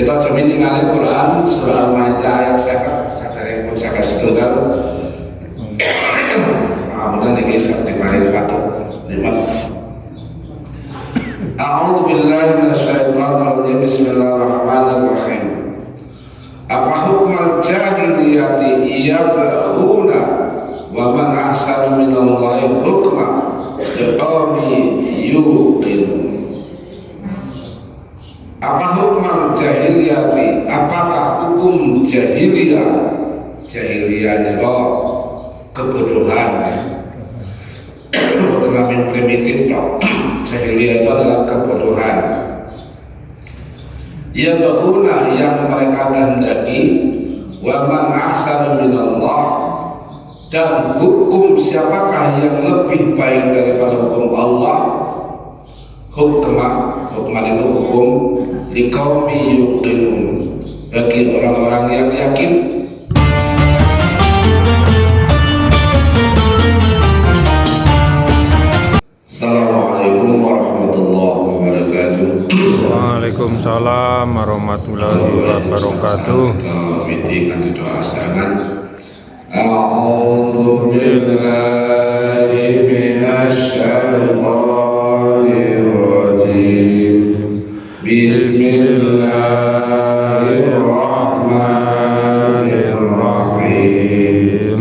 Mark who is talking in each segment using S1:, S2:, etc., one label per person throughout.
S1: Kita coba ningali Quran surah Al-Maidah ayat 50 saderengipun 51. Mudah-mudahan niki sakti paring patuk limat. A'udzu billahi minasyaitonir rajim. Bismillahirrahmanirrahim. Apa hukmal jahiliyati yabghuna wa man ahsanu minallahi hukma liqaumin yuqinun. Apa hukmal jahiliyati, apakah hukum jahiliyah? Jahiliyah itu kebodohan, bukan nabi primitif dong. Jahiliyah itu adalah kebodohan. Ya bahuna yang mereka kehendaki, wa man ahsanu minallah, dan hukum siapakah yang lebih baik daripada hukum Allah? Hukman itu hukum liqaumi yuqinun, bagi orang-orang yang yakin. Assalamualaikum warahmatullahi wabarakatuh.
S2: Waalaikumsalam warahmatullahi wabarakatuh.
S1: Mitikan doa serangan. A'udzu billahi minasyaitonir rajim. Bismillahirrahmanirrahim.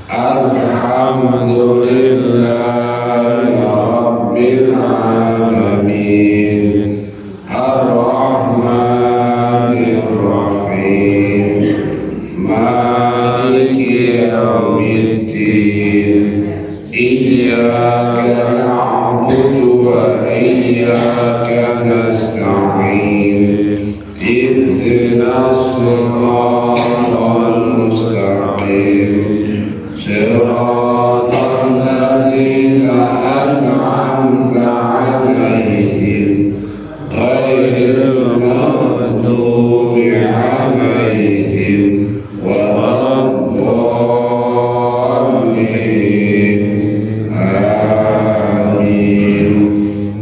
S1: Alhamdulillahi rabbil alamin. Ar-Rahmanir Rahim. Maliki yaumiddin. Iyyaka na'budu wa iyyaka nasta'in. Ihdinas siratal mustaqim. Siratal ladzina an'amta 'alaihim ghairil maghdubi 'alaihim waladdallin. Amin.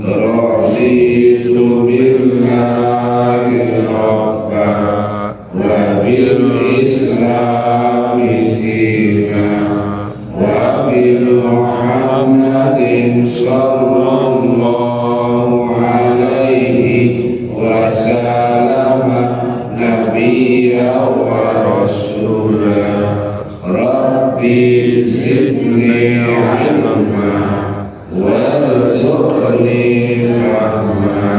S1: Raditu billahi rabban wa bil islami dinan wa bil Muhammadin sallallahu alaihi wasallam nabiyya wa rasulah. Rabbi zidni ilma warzuqni fahma.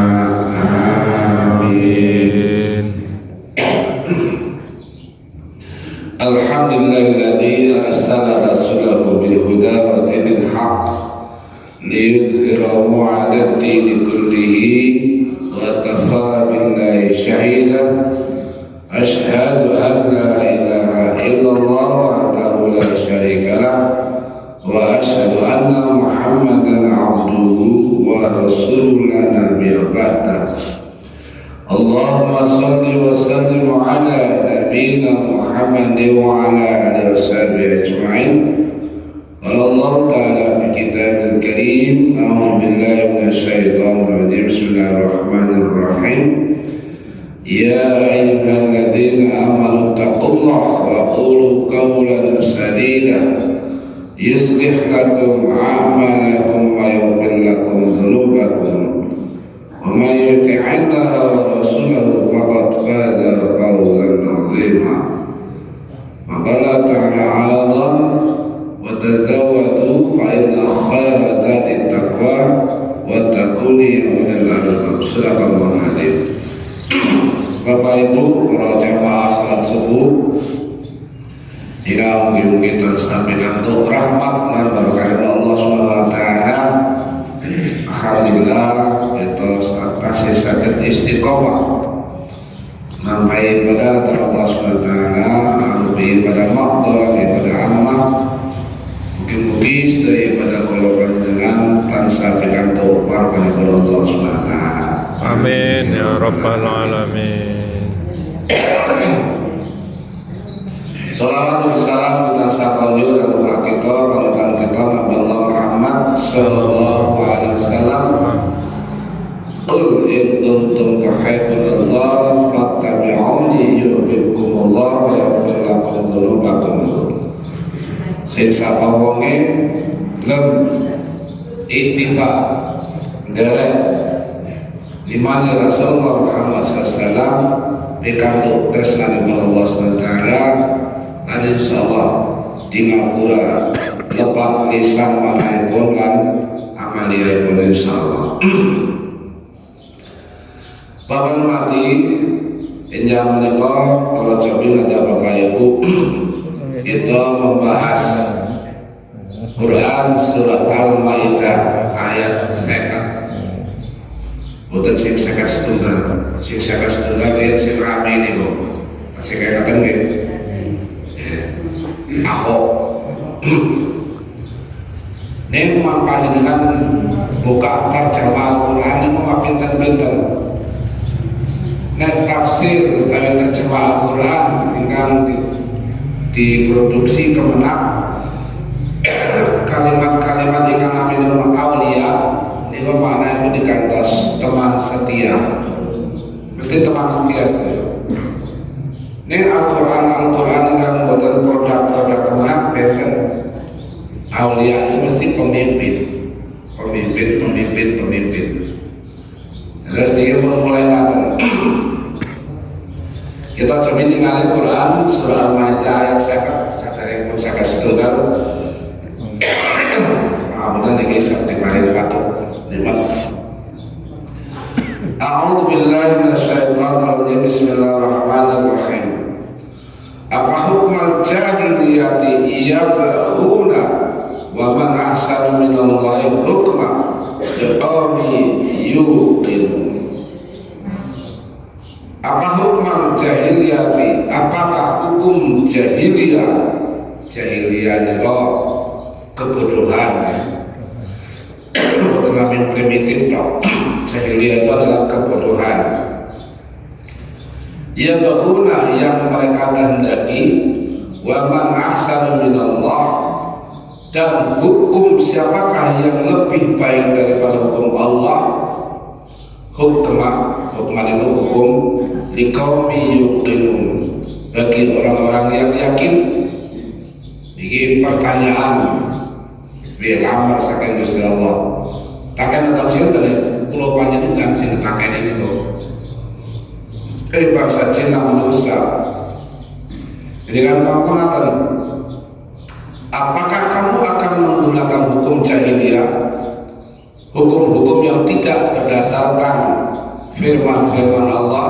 S1: Amin. Alhamdulillahilladzi arsala rasulahu bil huda wa dinil haqq liyudhhirahu 'ala ad-dini kullihi wa kafaa billahi shahidan. Asyhadu an la ilaha illallah wahdahu la syarika lah wa asyhadu anna Muhammadan 'abduhu wa rasuluhu la nabiyya ba'da. Allahumma salli wa sallim ala nabiyyina Muhammad wa ala alihi washabihi ajma'in. Qala Allah ta'ala fi kitabil karim, a'udzu billahi minasyaitonir rajim. Bismillahirrahmanirrahim. Ya ayyuhalladzina amanu taqullaha wa qulu qawlan sadida yuslih lakum a'malakum wa yaghfir lakum dhunubakum. Wa may yuti'illah wa rasulahu faqad faza fawzan 'azima. Wa qala ta'ala 'azam wa tazawwadu fa inna khayra zadi taqwa wa taquni ya ulil albab. Sadaqallahul adzim. Bapak Ibu, para jamaah salat subuh, jika mungkin kita sampaikan untuk rahmat dan barokah Allah Subhanahu wa taala. Alhamdulillah kita kasih sakit istiqomah sampai pada Allah Subhanahu wa taala, lebih pada makhdhar pada ammah. Mungkin-mungkin sedaya pada kula panjenengan tansah pikantuk barokah Allah Subhanahu wa taala.
S2: Amin ya rabbal alamin.
S1: Salawat dan salam kita sahabat dan umat kita, panutan kita Nabi Allah Muhammad sallallahu alaihi wasallam. Qul in kuntum tuhibbuna Allah fattabi'uni sing sapa wonge lem ittiba derek dimana Rasulullah Muhammad SAW pikantuk tresnane Allah SWT dan insyaallah di ngapura lepas lisan manaipun lan amaliaipun insyaallah. Bapak mati injam menika kalau cobi ngajak Bapak Ibu kita membahas Quran surat Al-Maidah ayat 50. Boten sing 51. Sing 51 yen sing rame niku. Sing kaya ngoten nggih. Ahok. Nek mangkane dengan buka terjemah Al-Qur'an niku pinten-pinten. Nek tafsir utawi terjemah Al-Qur'an ingkang diproduksi kemenang kalimat-kalimat ingkang naminipun aulia niku maknane digantos teman setia. Mesti teman setia sedaya. Nek Al-Qur'an ingkang boten produk-produk kemenang benten aulia itu mesti pemimpin. Terus dia mulai ngaten. Kita coba ningali Quran surah Al-Maidah ayat 50 saderengipun 51. Maafkan niki sabda kemarin patuk. A'udzu billahi minasyaitonir rajim. Bismillahirrahmanirrahim. Apa hukmal jahiliyati yabghuna wa man ahsanu minallahi hukma liqaumin yuqinun. Apa hukum jahiliyah? Apakah hukum jahiliyah? Jahiliyah itu kebodohan. Bukan namin primitif dong. Jahiliyah itu adalah kebodohan. Ya bahuna yang mereka kehendaki, wa man ahsanu minallah, dan hukum siapakah yang lebih baik daripada hukum Allah? Hukum itu hukum liqaumi yuqinun, bagi orang-orang yang yakin. Ini pertanyaan bilamar saking Gusti Allah. Takkan datang sih tadi pulau panjenengan sing takkan ini kok. Bangsa Cina manusia. Jadi kan kamu apakah kamu akan menggunakan hukum jahiliyah? Hukum-hukum yang tidak berdasarkan firman-firman Allah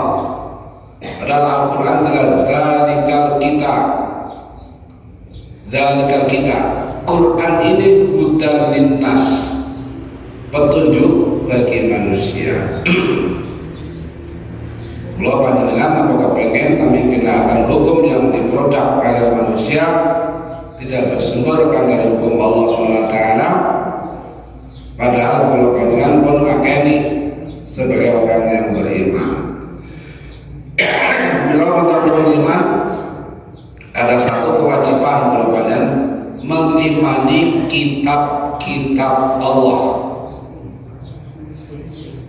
S1: adalah Al-Quran Zalikal kita Quran ini hudan lintas, petunjuk bagi manusia. Kalau panjenengan apakah pengen kami kenakan hukum yang diproduk oleh manusia tidak bersumber dari hukum Allah SWT, padahal kalau panjenengan pun ngakeni sebagai orang yang beriman. Bila kita beriman, ada satu kewajiban kalau panjenengan mengimani kitab-kitab Allah.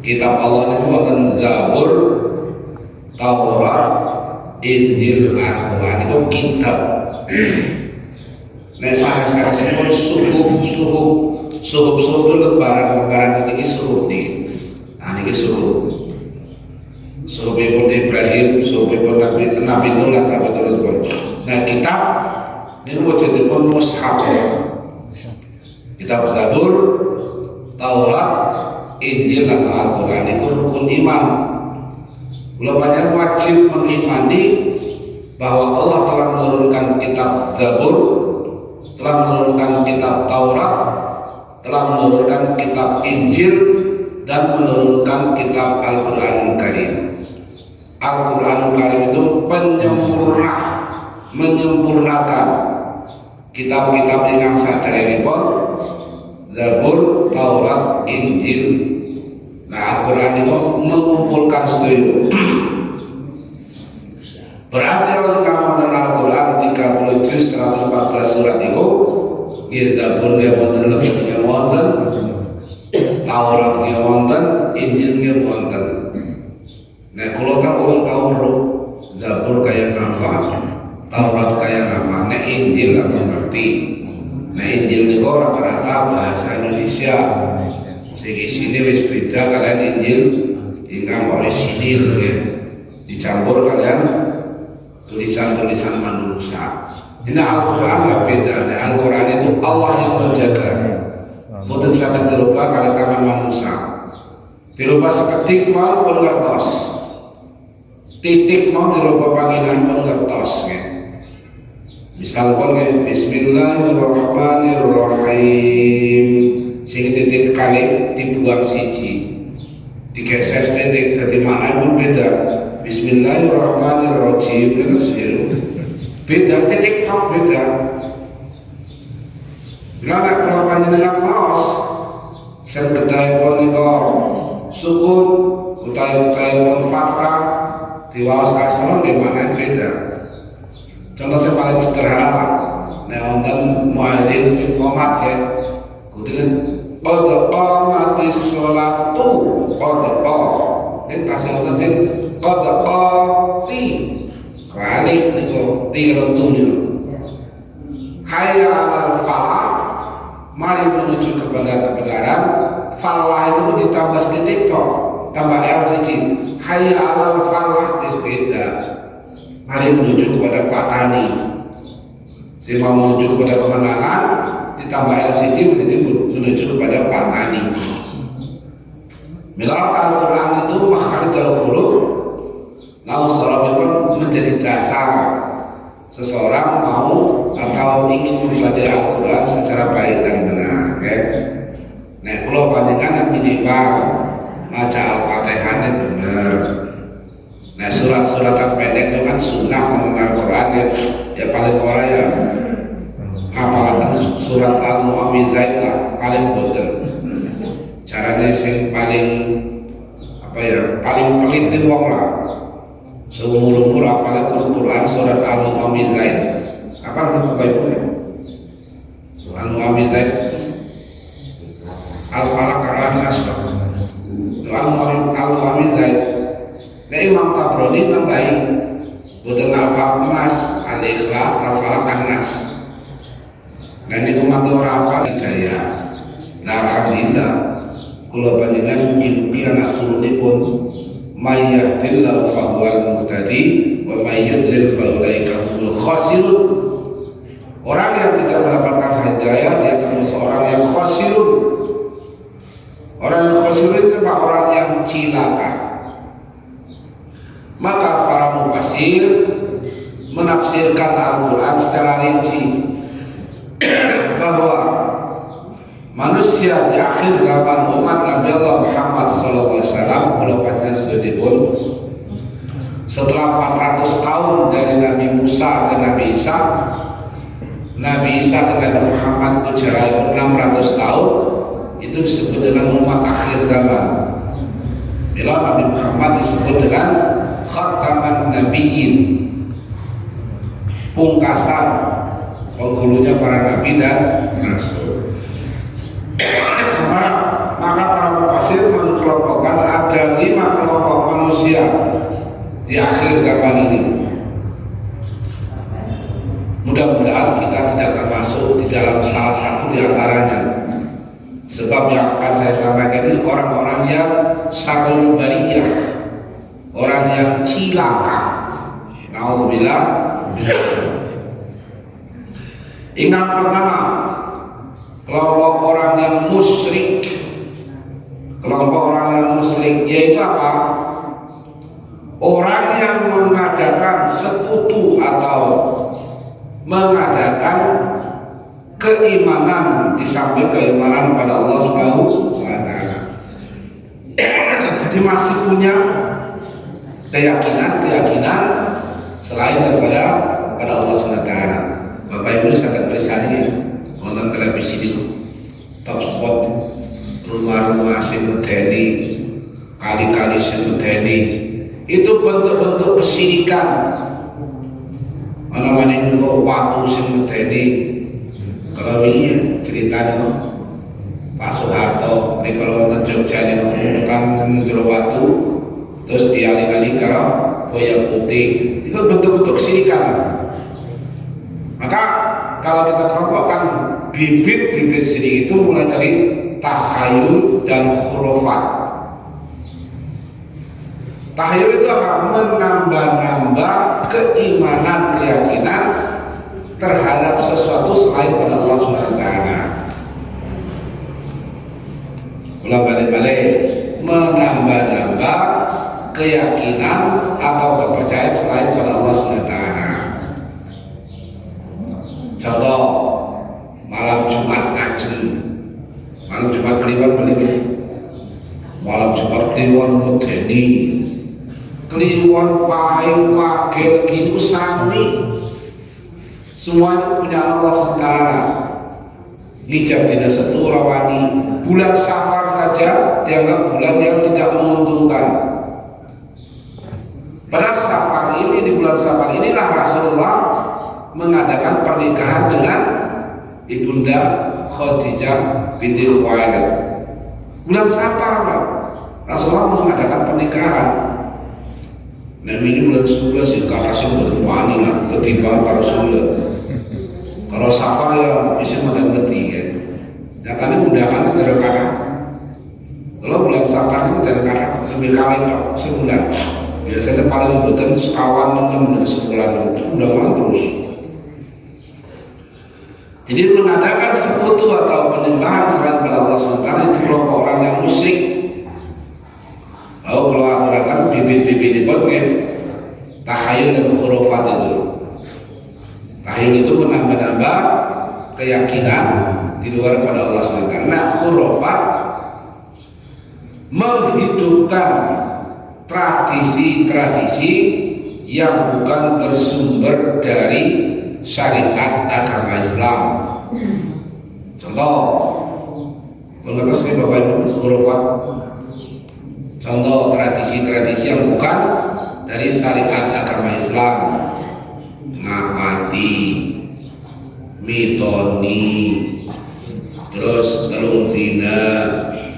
S1: Kitab Allah itu bukan Zabur, Taurat, Injil, Al-Quran itu kitab. Nah, saya pun suhuf itu lebaran ini suhuf nih. Nah, ini suhuf Ibrahim, suhuf Nabi Nuh dan sampai terus. Nah, kitab ini wujudipun mushaf. Kitab Zabur, Taurat, Injil dan Al-Quran itu rukun iman. Belum banyak wajib mengimani bahwa Allah telah menurunkan kitab Zabur, telah menurunkan kitab Taurat, telah menurunkan kitab Injil, dan menurunkan kitab Al-Quran Karim. Al-Quran Karim itu menyempurnakan kitab-kitab yang saderengipun Zabur, Taurat, Injil. Nah, Al-Quran itu mengumpulkan setuju. Berarti kalau kamu dan Al-Quran 30 juz 114 surat itu, Zabur dia wonten lebihnya wonten, Taurat dia wonten, Injil dia wonten. Nah, kalau tahu Zabur kayak apa, Taurat kayak apa, nah Injil aku ngerti. Jawa rata-rata bahasa Indonesia. Sehingga sini wis beda kalian Injil ingkang orisinil ya. Dicampur kalian tulisan-tulisan manusia. Ini Al-Quran lah beda. Nah, Al-Quran itu Allah yang menjaga. Mungkin sangat dirubah kalau tangan manusia. Dirubah seketik mau pun kertas. Titik mau dirubah panggilan pun kertas. Ya. Misal boleh Bismillahirrahmanirrahim. Sehingga titik kali dibuang siji. Digeser titik dari mana pun beda. Bismillahirrahmanirrahim. Itu zero. Beda titik mau beda. Bila nak keluar panjenengan maos, sen kedai pun niko sukun, utai pun fathah, diwaos kasar gimana beda. Contoh yang paling sederhana lah, neonten muadzin sing qomat ya, kudukan qad qamatis sholatu qad qa. Ini tasih wonten sing qad qati. Balik niku ti rentunya. Hayya 'alal falah, mari menuju kepada kebenaran. Falah itu ditambah titik kok, tambah yang siji. Hayya 'alal falah beda. Mari menuju kepada petani. Si mau menuju kepada kemenangan, ditambah LCD menjadi menuju kepada petani. Mila Al-Quran itu makharijul huruf, lalu seorang itu menjadi dasar seseorang mau atau ingin mempelajari Al-Quran secara baik dan benar. Okay? Nah, kalau panjangan minimal baca Al-Fatihah yang benar. Nah, surat-surat yang pendek itu kan sunnah mengenal Quran ya paling orang ya apalagi surat Al-Mu'awwidzain lah paling boten. Caranya yang paling apa ya paling pelit wong lah. Seumur-umur apalagi Quran surat Al-Mu'awwidzain. Apa nama Bapak-Ibu? Al-Mu'awwidzain. Al-Falaq Ar-Nas. Al-Mu'awwidzain. Nah, Imam Tabrani nambahi boten Al-Falaq Ar-Nas, Al-Ikhlas, Al-Falaq Ar-Nas. Nah, ini umat orang apa hidayah. Nah, alhamdulillah kula panjenengan mugi anak turunipun may yahdillahu fahuwal muhtadi wa may yudlil fa ulaika humul khasirun. Orang yang tidak mendapatkan hidayah dia termasuk orang yang khasirun. Orang yang khasirun itu orang yang cilaka. Maka para mufassir menafsirkan Al-Quran secara rinci bahwa manusia di akhir zaman umat Nabi Allah Muhammad SAW kalau panjang sudah dibun setelah 400 tahun dari Nabi Musa ke Nabi Isa ke Nabi Muhammad itu jarak 600 tahun itu disebut dengan umat akhir zaman. Bila Nabi Muhammad disebut dengan khataman nabiyyin, pungkasan penghulunya para nabi dan rasul. Maka para mufassir mengelompokkan ada 5 kelompok manusia di akhir zaman ini. Mudah-mudahan kita tidak termasuk di dalam salah satu di antaranya. Sebab yang akan saya sampaikan ini orang-orang yang syarrul bariyah, orang yang cilaka. Nauzubillah. Ingat pertama, kelompok orang yang musyrik. Kelompok orang yang musyrik yaitu apa? Orang yang mengadakan sekutu atau mengadakan keimanan di samping keimanan pada Allah Subhanahu wa taala. Jadi masih punya keyakinan selain daripada Allah Subhanahu wa taala. Bapak Ibu sangat bersani nonton televisi di top spot rumah-rumah simedeni, kali-kali simedeni itu bentuk-bentuk kesyirikan. Mana-mana itu waktu simedeni. Kalau ini ceritanya Pak Soeharto ini kalau nonton Jogja ini menemukan Jerowatu terus dialih-alih ke Boya Putih itu bentuk-bentuk kesyirikan. Maka kalau kita kelompokkan bibit-bibit syirik itu mulai dari takhayul dan khurafat. Takhayul itu apa? Menambah-nambah keimanan, keyakinan terhadap sesuatu selain pada Allah Subhanahu wa taala. Ulang balik-balik, menambah-nambah keyakinan atau kepercayaan selain pada Allah Subhanahu wa taala. Contoh malam Jumat Ajeng, malam Jumat Kliwon meniki, malam Jumat Kliwon medeni, Kliwon paing wage legi niku sami. Semua itu punya Allah SWT. Ngijab dina setu rawani. Bulan Safar saja dianggap bulan yang tidak menguntungkan. Pada Safar ini, di bulan Safar inilah Rasulullah mengadakan pernikahan dengan Ibunda Khadijah binti Khuwailid. Bulan Safar, Pak, Rasulullah mengadakan pernikahan. Nah ini bulan Sula sih, karena sih bulan wani lah, ketimbang para Sula. Kalau Safar ya bisa madan ngerti ya. Nyatanya undangan itu dari karena. Kalau bulan Safar itu dari karena lebih kali kok sebulan. Biasanya paling membutuhkan sekawan dengan sebulan undangan terus. Jadi mengadakan sekutu atau penyembahan selain pada Allah SWT itu kelompok orang yang musyrik. Lalu kalau aturakan bibit-bibit itu tahayul dan khurafat itu. Tahayul itu menambah-nambah keyakinan di luar pada Allah SWT. Nah, khurafat menghidupkan tradisi-tradisi yang bukan bersumber dari syariat agama Islam. Contoh, mengerti Bapak Ibu khurafat. Contoh tradisi-tradisi yang bukan dari syariat agama Islam, ngapati, mitoni, terus telung dina,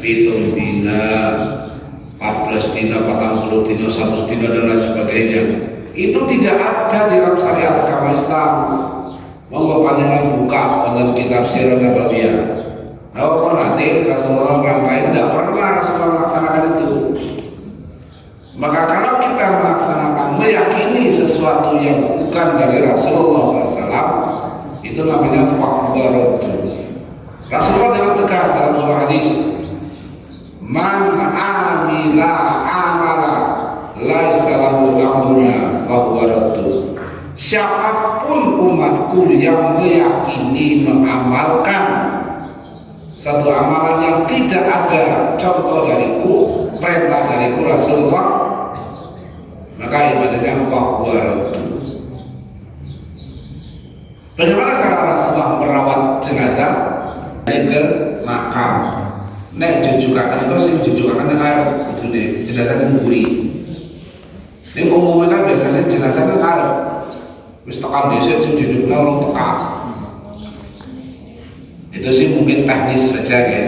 S1: pitung dina, 14 dina, 40 dina, 100 dina dan lain sebagainya. Itu tidak ada di dalam syariat agama Islam. Monggo panjenengan buka wonten kitab Sirah Nabawiyah. Kalau nanti Rasulullah lain tidak pernah Rasulullah melaksanakan itu. Maka kalau kita melaksanakan meyakini sesuatu yang bukan dari Rasulullah SAW, itu namanya fakbaratu. Rasulullah dengan tegas dalam sebuah hadis, man amila amala laisa lahu amruna fakbaratu. Siapapun umatku yang meyakini mengamalkan satu amalan yang tidak ada contoh dariku, perintah dariku Rasulullah, maka ibadahnya fakbaratu. Bagaimana cara Rasulullah merawat jenazah? Ke makam. Nek jujukan itu sih jujukan dengar itu nih jenazah nguri. Ini umumnya kan biasanya jenazah dengar. Wis tekan desa sing jujukna orang tekan. Itu sih mungkin teknis saja ya,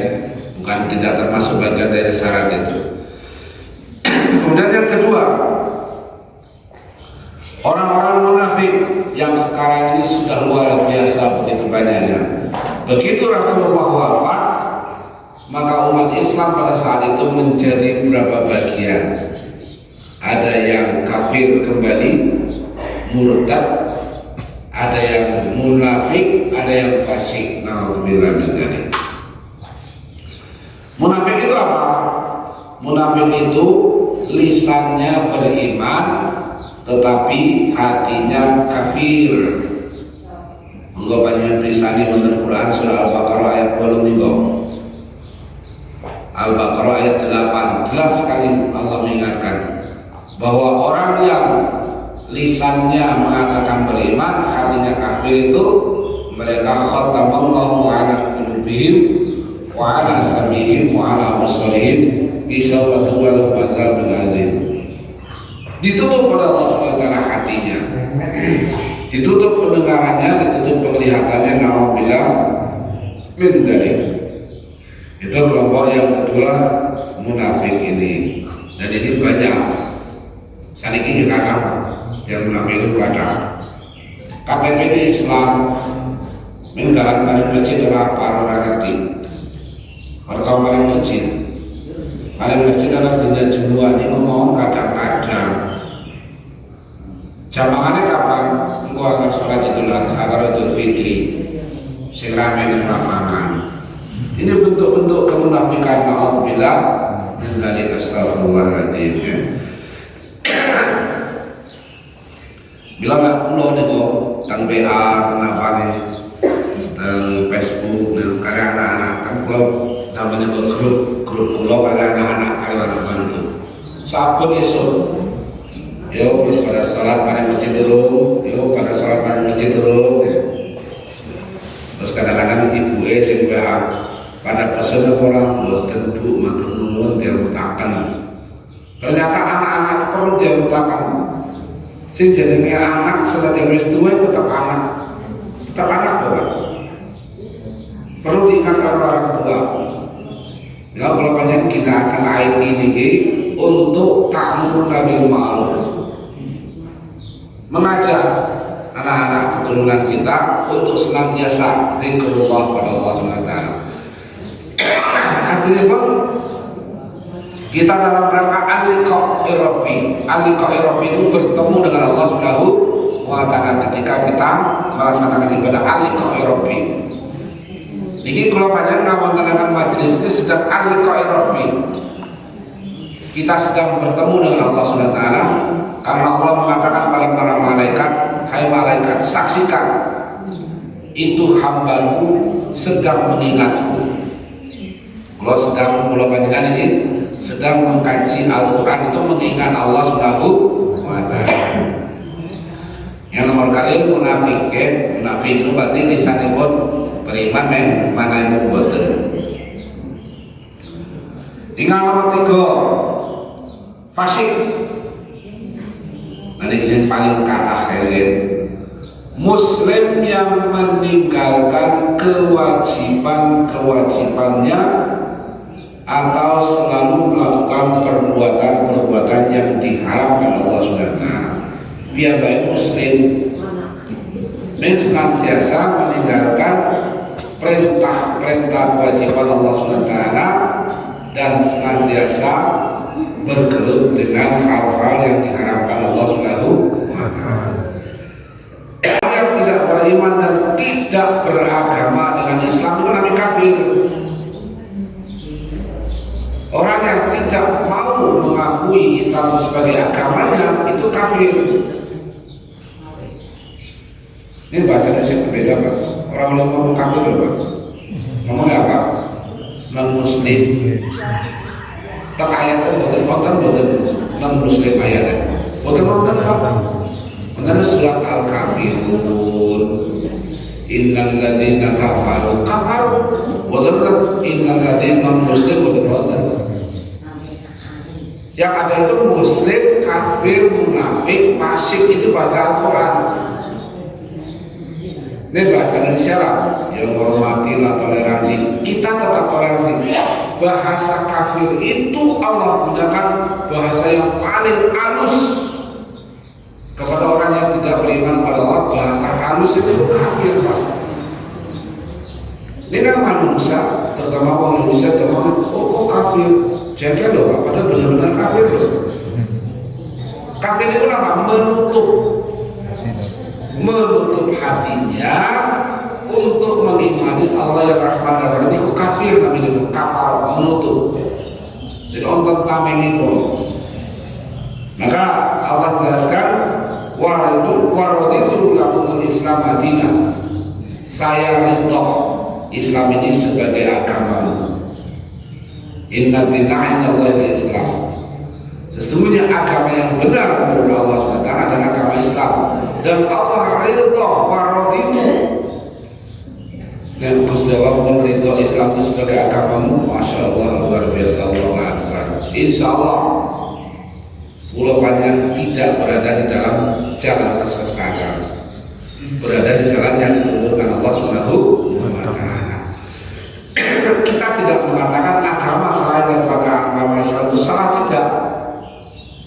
S1: bukan tidak termasuk bagian dari syarat itu. Kemudian yang kedua, orang-orang munafik yang sekarang ini sudah luar biasa begitu banyaknya. Begitu Rasulullah wafat, maka umat Islam pada saat itu menjadi berapa bagian. Ada yang kafir kembali, murtad, ada yang munafik, ada yang fasik. Na'udzubillah min dzalik. Munafik itu apa? Munafik itu lisannya beriman tetapi hatinya kafir. Monggo panjenengan pisani wonten Quran surah Al-Baqarah ayat 83. Al-Baqarah ayat 8 jelas sekali Allah mengingatkan bahwa orang yang lisannya mengatakan beriman, hatinya kafir itu mereka khatamallahu ala qulubihim wa ala sam'ihim wa ala absarihim gisawatu wal azabun azim. Ditutup oleh Allah SWT hatinya, ditutup pendengarannya, ditutup penglihatannya. Na'udzubillah min dzalik. Itu kelompok yang kedua, munafik ini. Dan ini banyak. Saniki kadang yang munafik itu kadang KTP di Islam, Menggalan maring masjid ora para ngerti. Pertama maring masjid. Maring masjid adalah dina Jumat ini ngomong kadang-kadang. Jamangannya kapan? Engko akan sholat Idul Adha karo Idul Fitri. Sing rame ning lapangan. Ini bentuk-bentuk kemunafikan naudzubillah min dzalik astagfirullahaladzim ya. Bila nggak pulau nih kok tentang WA, kenapa nih tentang Facebook, karena anak-anak kan kalau namanya grup pulau karena anak-anak kalau anak bantu. Sabun esok, yo pada sholat pada masjid turun, yo pada sholat pada masjid turun. Ya. Terus kadang-kadang ibu sing WA pada pesan orang buatan bu matur nuwun dia mutakan. Ternyata anak-anak itu perlu dia mutakan. Sing jenenge anak senajan wis tuwa tetap anak Bapak. Perlu diingatkan orang tua. Bila kalau banyak kita akan ayat ini untuk ta'muruna bil ma'ruf, mengajak anak-anak keturunan kita untuk senantiasa zikrullah pada Allah SWT. Artinya Bang, kita dalam rangka al-liqa Rabbi itu bertemu dengan Allah Subhanahu wa ta'ala ketika kita melaksanakan ibadah al-liqa Rabbi. Ini kalau banyak ngawontenaken majelis ini sedang al-liqa Rabbi. Kita sedang bertemu dengan Allah Subhanahu wa ta'ala karena Allah mengatakan pada para malaikat, hai malaikat, saksikan itu hambaku sedang mengingatku. Kalau sedang mulai panjenengan ini sedang mengkaji Al-Quran itu mengingat Allah Subhanahu wa ta'ala. Yang nomor kali munafik itu berarti lisanipun beriman mana yang membuatnya. Tinggal nomor 3 fasik. Nanti yang paling kalah kayaknya Muslim yang meninggalkan kewajibannya atau selalu melakukan perbuatan-perbuatan yang diharamkan Allah SWT. Biar baik Muslim senantiasa meninggalkan perintah kewajiban Allah SWT dan senantiasa bergelut dengan hal-hal yang diharamkan Allah SWT. Yang tidak beriman dan tidak beragama dengan Islam itu namanya kafir. Orang yang tidak mau mengakui Islam sebagai agamanya itu kafir. Ini bahasanya sih berbeda Pak. Orang yang ngomong kafir loh Pak. Ngomong apa? Non-muslim. Tak ayatnya boten non-muslim ayatnya. Boten Pak. Mengenai surat Al-Kafirun. Innal ladzina kafaru boten innal ladzina non-muslim boten. Yang ada itu muslim, kafir, munafik, fasik, itu bahasa Al-Quran. Ini bahasa Indonesia lah, yang menghormati lah, toleransi. Kita tetap toleransi. Bahasa kafir itu Allah gunakan bahasa yang paling halus kepada orang yang tidak beriman pada Allah. Bahasa halus itu kafir Pak. Ini kan manusia, terutama orang Indonesia, kok kafir? Jengkel loh Pak, padahal benar-benar kafir loh. Kafir itu apa? Menutup hatinya untuk mengimani Allah yang Rahman dan Rahim. Itu kafir namanya, kafar, menutup. Jadi onten tamengipun. Maka Allah jelaskan waraditu lakumul Islam Madinah. Saya ridho Islam ini sebagai agama. Inna dina indallahi Islam. Sesungguhnya agama yang benar menurut Allah SWT adalah agama Islam. Dan Allah ridho waraditu. Dan Gusti Allah meridho Islam itu sebagai agamamu. Masya Allah, luar biasa, Allah Akbar. Insya Allah pulau panjang tidak berada di dalam jalan kesesatan, berada di jalan yang ditunjukkan Allah Subhanahu wa ta'ala. Kita tidak mengatakan agama selain daripada agama Islam itu salah, tidak.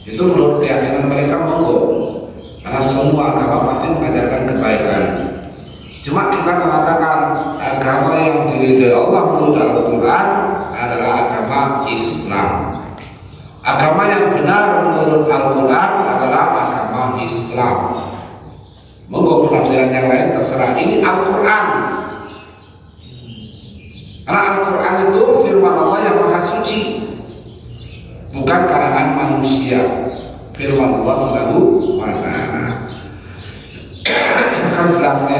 S1: Itu menurut keyakinan mereka monggo, karena semua agama pasti mengajarkan kebaikan. Cuma kita mengatakan agama yang diridhai Allah menurut Al-Quran adalah agama Islam. Agama yang benar menurut Al-Quran adalah agama Islam. Monggo penafsiran yang lain terserah. Ini Al-Quran. Karena Al-Quran itu firman Allah yang maha suci, bukan karangan manusia. Firman Allah Subhanahu wa ta'ala. Kan jelasnya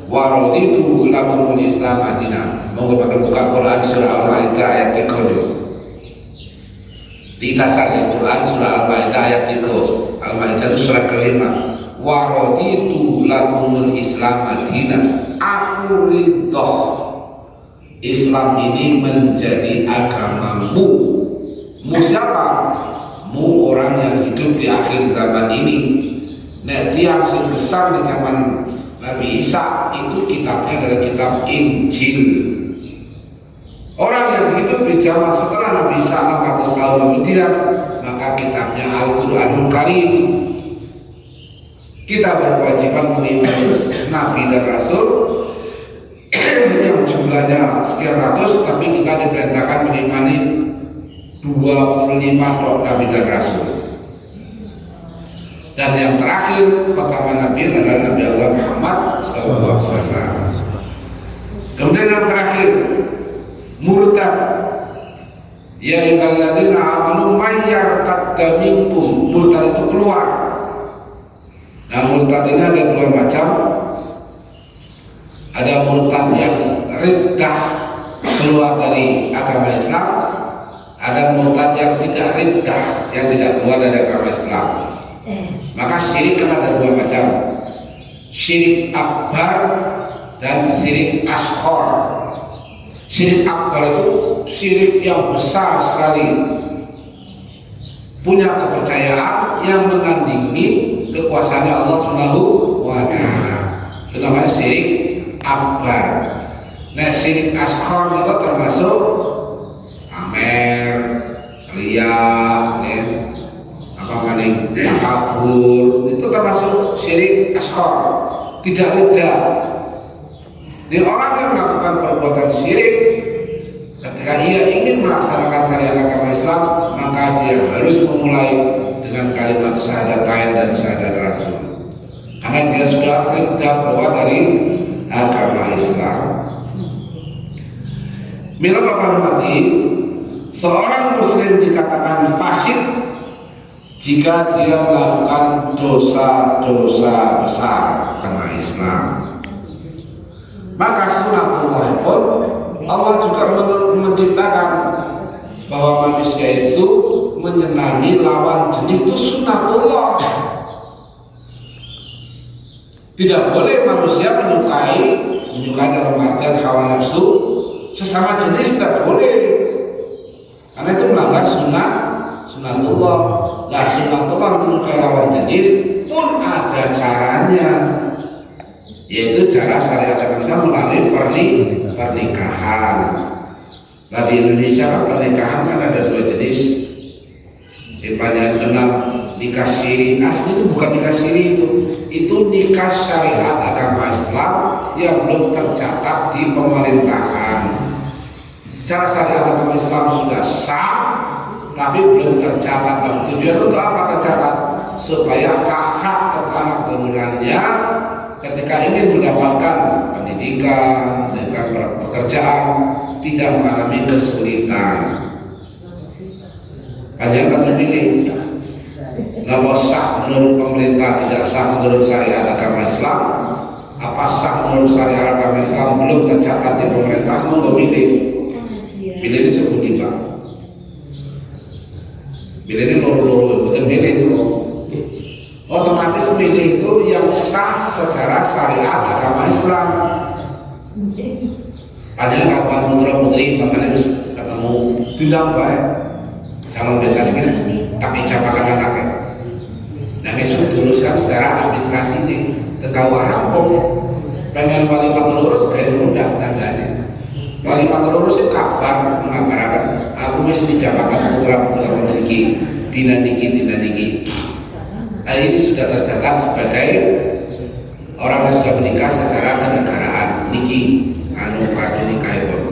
S1: wa raditu lakumul Islam adina. Monggo pakai buka Quran surah Al-Maidah ayat 3. Di dasar Quran surah Al-Maidah ayat 3. Al-Maidah itu surah kelima. Wa raditu lakumul Islam adina. Aku ridho Islam ini menjadi agamamu. Mu siapa? Mu orang yang hidup di akhir zaman ini. Nek tiang sing besar di zaman Nabi Isa itu kitabnya adalah kitab Injil. Orang yang hidup di zaman setelah Nabi Isa 600 tahun kemudian, maka kitabnya Al-Quranul Karim. Kita berkewajiban mengimani Nabi dan Rasul yang jumlahnya sekian ratus, tapi kita diperintahkan mengimani 25 tok Nabi dan Rasul. Dan yang terakhir khataman Nabi adalah Nabi Allah Muhammad SAW. Kemudian yang terakhir murtad. Ya ayyuhalladzina amanu may yartadda minkum. Murtad itu keluar. Nah, murtad ini ada dua macam. Ada murtad yang riddah, keluar dari agama Islam. Ada murtad yang tidak riddah, yang tidak keluar dari agama Islam. Maka syirik kan ada dua macam, syirik akbar dan syirik asghar. Syirik akbar itu syirik yang besar sekali, punya kepercayaan yang menandingi kekuasaannya Allah Subhanahu wa ta'ala. Itu namanya syirik akbar. Nah, syirik asghar itu termasuk amer, riya, apa maning takabur, itu termasuk syirik asghar, tidak ridha. Di orang yang melakukan perbuatan syirik, ketika ia ingin melaksanakan syariat agama Islam, maka dia harus memulai dengan kalimat syahadatain dan syahadat Rasul, karena dia sudah ridha keluar dari agama Islam. Bila Bapak hormati, seorang muslim dikatakan fasik jika dia melakukan dosa-dosa besar karena Islam. Maka sunatullah pun Allah juga menciptakan bahwa manusia itu menyenangi lawan jenis, itu sunatullah. Tidak boleh manusia menyukai dalam artian hawa nafsu sesama jenis, tidak boleh, karena itu melanggar sunatullah. Nah, sunatullah menyukai lawan jenis pun ada caranya, yaitu cara syariat agama Islam melalui pernikahan. Nah, di Indonesia kan pernikahan kan ada dua jenis. Banyak kenal nikah siri. Asli itu bukan nikah siri, itu nikah syariat agama Islam yang belum tercatat di pemerintahan. Cara syariat agama Islam sudah sah, tapi belum tercatat. Nah, tujuan untuk apa tercatat? Supaya hak-hak anak turunannya ketika ingin mendapatkan pendidikan, mendapatkan pekerjaan, tidak mengalami kesulitan. Hanya akan terpilih. Nama sah menurut pemerintah, tidak sah menurut syariat agama Islam. Apa sah menurut syariat agama Islam belum tercatat di pemerintah, mau pilih. Pilih ini sebut Pak. Pilih ini loro-loro, betul pilih itu. Otomatis pilih itu yang sah secara syariat agama Islam. Hanya kawan putra-putri makanya harus ketemu tidak baik. Calon desa ini tapi capakan anaknya. Nah, besok diteruskan secara administrasi ini ke KUA rampung. Pengen wali lurus dari muda tangganya. Wali lurus itu kabar mengabarkan aku masih dicapakan putra-putra memiliki dina niki. Nah, ini sudah tercatat sebagai orang yang sudah menikah secara kenegaraan niki. anu kartini kaipun.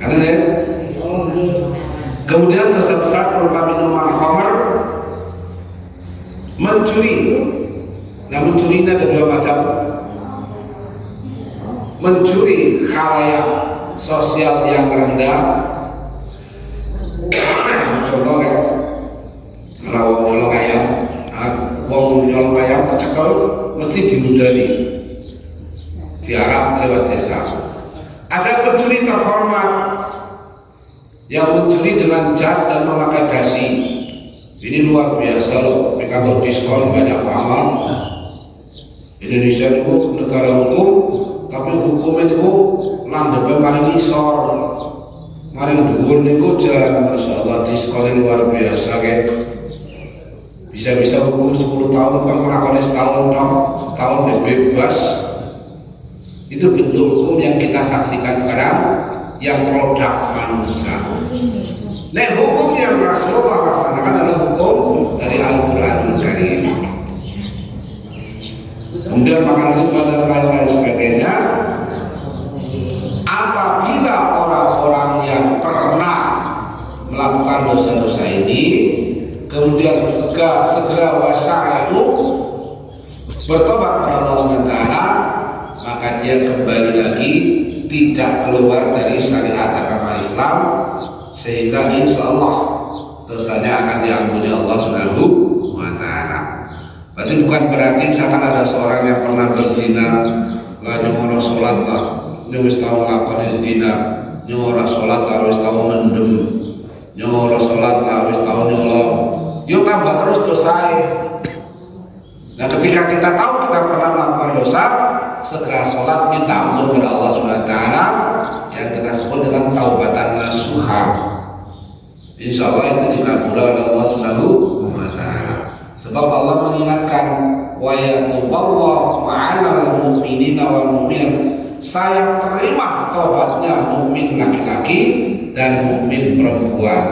S1: Ngaten ya. Kemudian dosa besar berupa minuman khamr, mencuri. Nah, mencuri ada dua macam. Mencuri khalayak sosial yang rendah. Contoh ya, kalau nyolong ayam, wong nyolong ayam kecekel mesti dimudani, diarah lewat desa. Ada pencuri terhormat yang mencuri dengan jas dan memakai dasi. Ini luar biasa loh, kalau diskon banyak banget. Indonesia itu negara hukum, tapi hukum itu landepnya paling isor, paling dhuwur niku jan, Masya Allah, diskonin luar biasa kayak bisa-bisa hukum 10 tahun, kamu lakukan setahun bebas. Itu bentuk hukum yang kita saksikan sekarang, yang produk manusia. Nah, hukum yang Rasulullah laksanakan adalah hukum dari Al-Quranul Karim. Kemudian makan riba dan lain-lain sebagainya. Apabila orang-orang yang pernah melakukan dosa-dosa ini kemudian segera wasa'u bertobat pada Allah SWT, maka dia kembali lagi tidak keluar dari syariat agama Islam, sehingga insya Allah dosanya akan diampuni Allah Subhanahu wa Ta'ala. Berarti bukan berarti misalkan ada seorang yang pernah berzina, lah nyuruh sholat lah, nyuruh tahu melakukan zina, nyuruh sholat lah, wis tahu mendem, nyuruh sholat lah, wis tahu nyolong, yuk tambah terus dosa. Nah, ketika kita tahu kita pernah melakukan dosa, segera sholat minta ampun kepada Allah Subhanahu wa Ta'ala yang kita sebut dengan taubatan nasuha. Insya Allah itu dikabul oleh Allah Subhanahu wa Ta'ala. Sebab Allah mengingatkan wa yatuballahu ma'alal mu'minina wal mu'minat. Saya terima taubatnya mukmin laki-laki dan mukmin perempuan.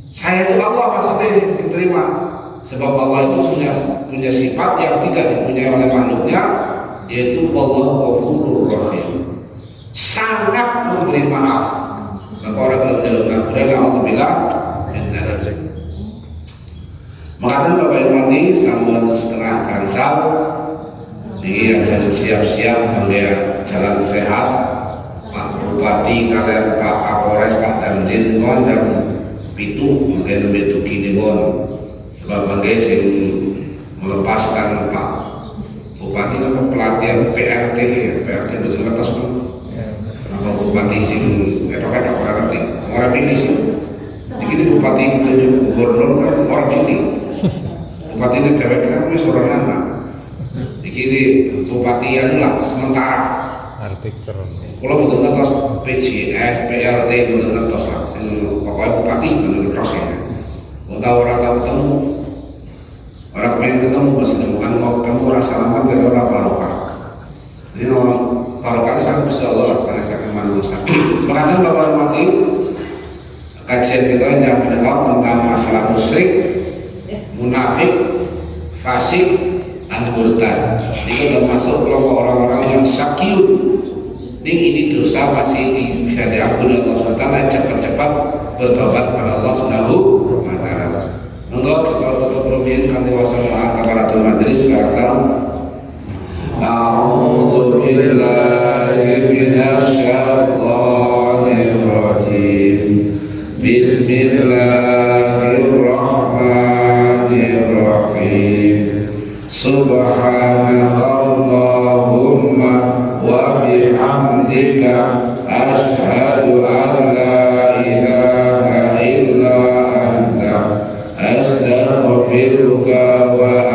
S1: Saya itu Allah maksudnya diterima. Sebab Allah itu punya sifat yang tidak dipunyai oleh makhluknya, yaitu Allahu Ghafurur Rahim, sangat memberi maaf. Maka orang belum jalur ngampura, alhamdulillah. Mengatakan Bapak Ibu mati sambut setengah gangsal, ini aja siap-siap mengenai jalan sehat. Pak Bupati, kalian Pak Kapolres, Pak Damdin, kawan jam pitu mungkin lebih tuh gini bon. Sebab bangga sing melepaskan Pak Bupati apa pelatihan PLT betul atas apa Bupati sing etok-etok orang ngerti orang pilih sih. Jadi Bupati ditunjuk gubernur kan orang pilih. Bupati ini dewek kan wis ora nana. Iki Bupati anu lah sementara.
S2: Arbiter.
S1: Kalau betul ngetos PJS, PLT betul ngetos lah. Pokoknya Bupati betul tok ya. Tahu orang tahu ketemu, orang pengen ketemu masih temukan, mau ketemu orang salaman dari orang barokah. Jadi orang barokah sangat bisa Allah laksanakan manusia. Makanya Bapak mati kajian kita yang menjawab tentang masalah musyrik, munafik, fasik, dan murtad. Itu termasuk kelompok orang-orang yang syakiyun. Ini dosa masih bisa diampuni Allah SWT. Cepat-cepat bertobat pada Allah Subhanahu wa Ta'ala. Monggo kita tutup rumiyin kanthi wassalam kafaratul majelis sekarang. A'udzu billahi minasy syaithanir rajim. Bismillahirrahmanirrahim. Subhanakallahumma wa bihamdika asyhadu an la ilaha illa anta astaghfiruka wa